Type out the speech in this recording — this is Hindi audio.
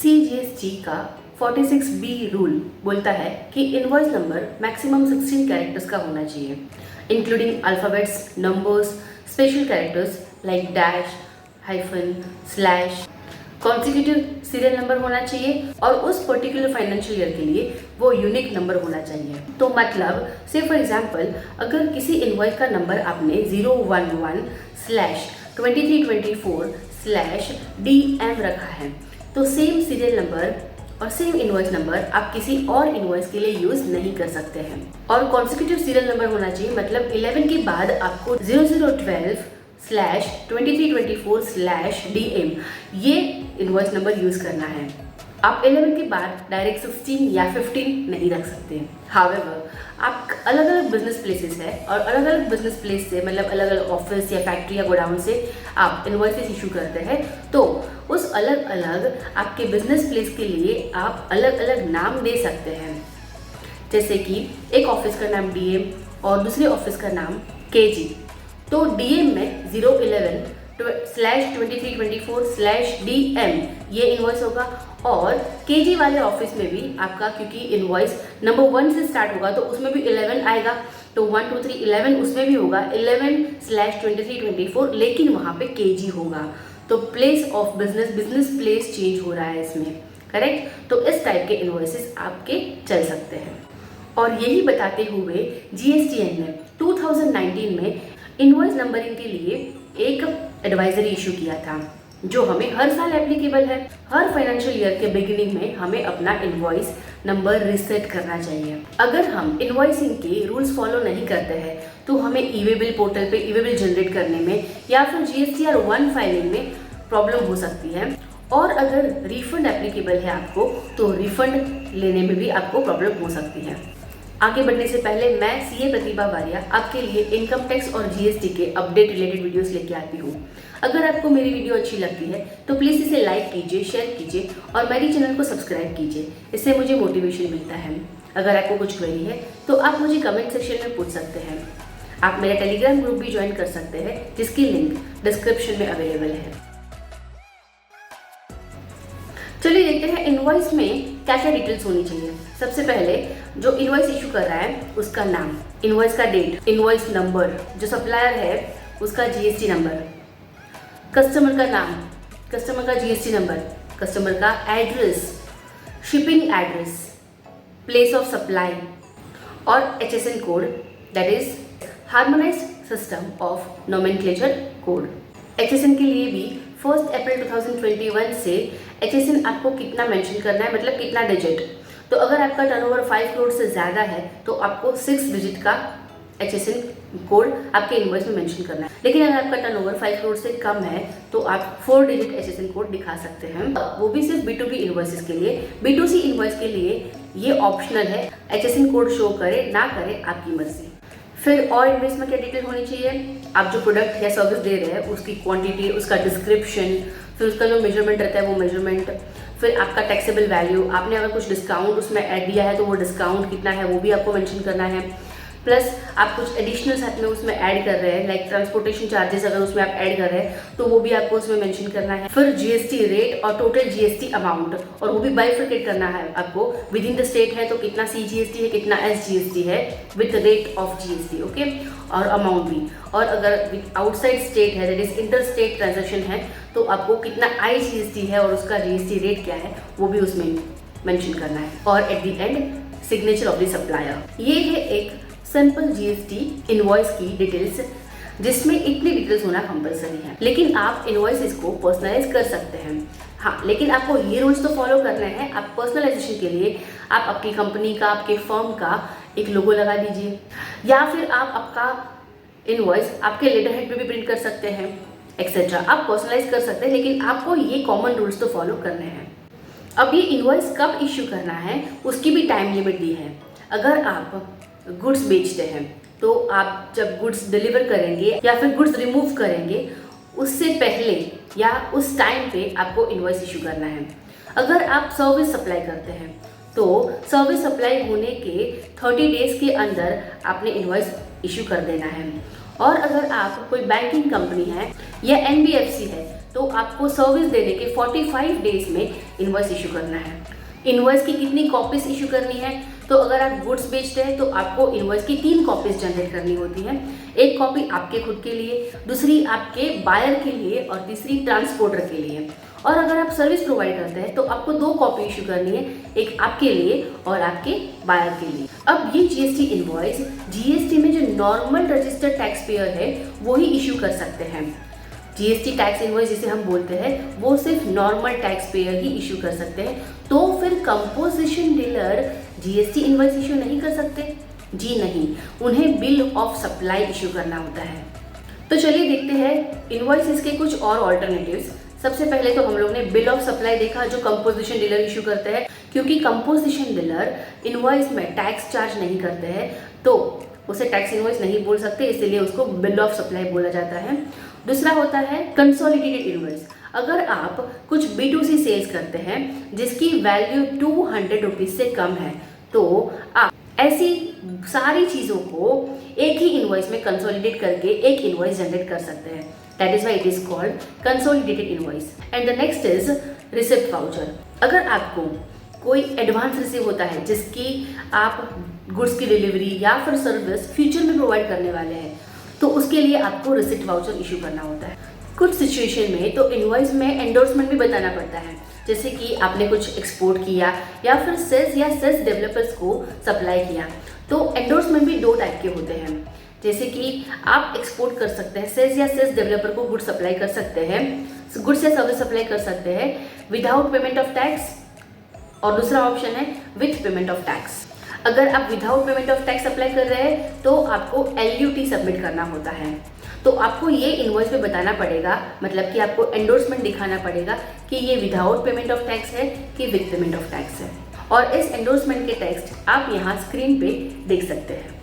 CGST का 46B रूल बोलता है कि इनवॉइस नंबर मैक्सिमम 16 कैरेक्टर्स का होना चाहिए, including alphabets, numbers, special characters like dash, hyphen, slash. Consecutive serial number होना चाहिए और उस पर्टिकुलर फाइनेंशियल ईयर के लिए वो यूनिक नंबर होना चाहिए। तो मतलब से फॉर एग्जांपल अगर किसी इनवॉइस का नंबर आपने 011/2324/DM रखा है तो सेम सीरियल नंबर और सेम इनवॉइस नंबर आप किसी और इनवॉइस के लिए यूज नहीं कर सकते हैं। और कॉन्सिक्यूटिव सीरियल नंबर होना चाहिए, मतलब 11 के बाद आपको 0012/2324/DM ये इनवॉइस नंबर यूज करना है। आप 11 के बाद डायरेक्ट 16 या 15 नहीं रख सकते। हाउएवर आप अलग अलग बिजनेस प्लेसेस है और अलग अलग बिजनेस प्लेस से मतलब अलग अलग ऑफिस या फैक्ट्री या गोडाउन से आप इनवॉइसेस इशू करते हैं, तो उस अलग अलग आपके बिजनेस प्लेस के लिए आप अलग अलग नाम दे सकते हैं। जैसे कि एक ऑफिस का नाम DM और दूसरे ऑफिस का नाम KG। तो DM में 011/2324/DM ये इनवॉइस होगा और KG वाले ऑफिस में भी आपका, क्योंकि इनवॉइस नंबर 1 से स्टार्ट होगा तो उसमें भी 11 आएगा, तो 1 2 3 11 उसमें भी होगा 11/2324, लेकिन वहाँ पे KG होगा। तो place of business place change हो रहा है इसमें, करेक्ट। तो इस टाइप के इनवॉइसेस आपके चल सकते हैं। और यही बताते हुए GSTN ने 2019 में इनवॉइस नंबरिंग के लिए एक एडवाइजरी इशू किया था, जो हमें हर साल एप्लीकेबल है। हर फाइनेंशियल ईयर के बिगिनिंग में हमें अपना इनवॉइस नंबर रिसेट करना चाहिए। अगर हम इनवॉइसिंग के रूल्स फॉलो नहीं करते हैं तो हमें ई-वे बिल पोर्टल पे ई-वे बिल जनरेट करने में या फिर GSTR 1 फाइलिंग में प्रॉब्लम हो सकती है। और अगर रिफंड एप्लीकेबल है आपको तो रिफंड लेने में भी आपको प्रॉब्लम हो सकती है। आगे बढ़ने से पहले मैं CA प्रतिभा वारिया आपके लिए इनकम टैक्स और GST के अपडेट रिलेटेड वीडियोस लेके आती हूँ। अगर आपको मेरी वीडियो अच्छी लगती है तो प्लीज़ इसे लाइक कीजिए, शेयर कीजिए और मेरी चैनल को सब्सक्राइब कीजिए, इससे मुझे मोटिवेशन मिलता है। अगर आपको कुछ क्वेरी है तो आप मुझे कमेंट सेक्शन में पूछ सकते हैं। आप मेरा टेलीग्राम ग्रुप भी ज्वाइन कर सकते हैं, जिसकी लिंक डिस्क्रिप्शन में अवेलेबल है। चलिए देखते हैं इनवॉइस में क्या क्या डिटेल्स होनी चाहिए। सबसे पहले जो इनवॉइस इशू कर रहा है उसका नाम, इनवॉइस का डेट, इनवॉइस नंबर, जो सप्लायर है उसका GST नंबर, कस्टमर का नाम, कस्टमर का GST नंबर, कस्टमर का address, shipping address, place of supply और HSN code, that is harmonised system of nomenclature code. HSN के लिए भी 1 अप्रैल 2021 से HSN आपको कितना मेंशन करना है, मतलब कितना डिजिट। तो अगर आपका टर्नओवर 5 करोड़ से ज़्यादा है तो आपको 6 डिजिट का HSN कोड आपके इनवॉइस में मेंशन करना है। लेकिन अगर आपका टर्नओवर 5 करोड़ से कम है तो आप 4 डिजिट HSN कोड दिखा सकते हैं, वो भी सिर्फ B2B इनवॉइसेस के लिए। B2C इनवॉइस के लिए ये ऑप्शनल है, HSN कोड शो करे ना करे आपकी मर्जी। फिर और इनवॉइस में क्या डिटेल होनी चाहिए, आप जो प्रोडक्ट या सर्विस दे रहे हैं उसकी क्वांटिटी, उसका डिस्क्रिप्शन, फिर उसका जो मेजरमेंट रहता है वो मेजरमेंट, फिर आपका टैक्सेबल वैल्यू, आपने अगर कुछ डिस्काउंट उसमें ऐड दिया है तो वो डिस्काउंट कितना है वो भी आपको मेंशन करना है। प्लस आप कुछ एडिशनल साथ में उसमें ऐड कर रहे हैं, लाइक ट्रांसपोर्टेशन चार्जेस अगर उसमें आप ऐड कर रहे हैं तो वो भी आपको उसमें मेंशन करना है। फिर GST रेट और टोटल GST अमाउंट, और वो भी बाइफरकेट करना है आपको। विद इन द स्टेट है तो कितना CGST है, कितना SGST है with rate of GST, okay, और अमाउंट भी। और अगर आउटसाइड स्टेट है, that is inter state transaction है, तो आपको कितना IGST है और उसका GST रेट क्या है वो भी उसमें मेंशन करना है। और at the end signature of the supplier. ये है एक सिंपल GST इनवॉइस की डिटेल्स, जिसमें इतनी डिटेल्स होना कंपलसरी है। लेकिन आप इनवॉइसेस को पर्सनलाइज कर सकते हैं, हाँ, लेकिन आपको ये रूल्स तो फॉलो करने हैं। आप पर्सनलाइजेशन के लिए आप अपनी कंपनी का, आपके फर्म का एक लोगो लगा दीजिए, या फिर आप आपका इनवॉइस आपके लेटर हेड पे भी प्रिंट कर सकते हैं, एक्सेट्रा। आप पर्सनलाइज कर सकते हैं, लेकिन आपको ये कॉमन रूल्स तो फॉलो करने हैं। अब ये इनवॉइस कब इश्यू करना है उसकी भी टाइम लिमिट दी है। अगर आप गुड्स बेचते हैं तो आप जब गुड्स डिलीवर करेंगे या फिर गुड्स रिमूव करेंगे उससे पहले या उस टाइम पे आपको इनवॉइस इशू करना है। अगर आप सर्विस सप्लाई करते हैं तो सर्विस सप्लाई होने के 30 डेज के अंदर आपने इनवॉइस इशू कर देना है। और अगर आप कोई बैंकिंग कंपनी है या NBFC है तो तो आपको सर्विस देने के 45 डेज में इनवॉइस इशू करना है। इनवॉइस की कितनी कॉपीज इशू करनी है, तो अगर आप गुड्स बेचते हैं तो आपको इनवॉइस की 3 कॉपीज जनरेट करनी होती हैं। एक कॉपी आपके खुद के लिए, दूसरी आपके बायर के लिए और तीसरी ट्रांसपोर्टर के लिए। और अगर आप सर्विस प्रोवाइड करते हैं तो आपको 2 कॉपी इशू करनी है, एक आपके लिए और आपके बायर के लिए। अब ये जीएसटी इनवॉइस जीएसटी में जो नॉर्मल रजिस्टर्ड टैक्स पेयर है वो ही इशू कर सकते हैं। जीएसटी टैक्स इनवॉइस जिसे हम बोलते हैं वो सिर्फ नॉर्मल टैक्स पेयर ही इशू कर सकते हैं। तो फिर composition dealer GST invoice issue नहीं कर सकते? जी नहीं, उन्हें बिल ऑफ सप्लाई इशू करना होता है। तो चलिए देखते हैं इनवॉइसेस के कुछ और ऑल्टरनेटिव्स। सबसे पहले तो हम लोग ने बिल ऑफ सप्लाई देखा जो कंपोजिशन डीलर इशू करते हैं, क्योंकि कंपोजिशन डीलर इनवॉइस में टैक्स चार्ज नहीं करते हैं तो उसे टैक्स इनवॉइस नहीं बोल सकते, इसलिए उसको बिल ऑफ सप्लाई बोला जाता है। दूसरा होता है कंसोलिडेटेड इनवॉइस। अगर आप कुछ B2C सेल्स करते हैं जिसकी वैल्यू 200 रुपीज से कम है तो आप ऐसी सारी चीज़ों को एक ही इनवॉइस में कंसोलिडेट करके एक इनवॉइस जनरेट कर सकते हैं। That is why it is called consolidated invoice. And the next is receipt voucher. अगर आपको कोई एडवांस रिसीव होता है जिसकी आप गुड्स की डिलीवरी या फिर सर्विस फ्यूचर में प्रोवाइड करने वाले हैं तो उसके लिए आपको रिसिप्ट वाउचर इशू करना होता है। कुछ सिचुएशन में तो इनवॉइस में एंडोर्समेंट भी बताना पड़ता है, जैसे कि आपने कुछ एक्सपोर्ट किया या फिर सेल्स या सेल्स डेवलपर्स को सप्लाई किया। तो एंडोर्समेंट भी 2 टाइप के होते हैं, जैसे कि आप एक्सपोर्ट कर सकते हैं, सेल्स या सेल्स डेवलपर को गुड्स सप्लाई कर सकते हैं, गुड्स या सर्विस सप्लाई कर सकते हैं विदाउट पेमेंट ऑफ टैक्स, और दूसरा ऑप्शन है विथ पेमेंट ऑफ टैक्स। अगर आप without payment of tax apply कर रहे हैं तो आपको LUT सबमिट करना होता है। तो आपको ये इनवॉइस में बताना पड़ेगा, मतलब कि आपको एंडोर्समेंट दिखाना पड़ेगा कि ये विदाउट पेमेंट ऑफ टैक्स है कि विद पेमेंट ऑफ टैक्स है। और इस एंडोर्समेंट के टेक्स्ट आप यहाँ स्क्रीन पे देख सकते हैं।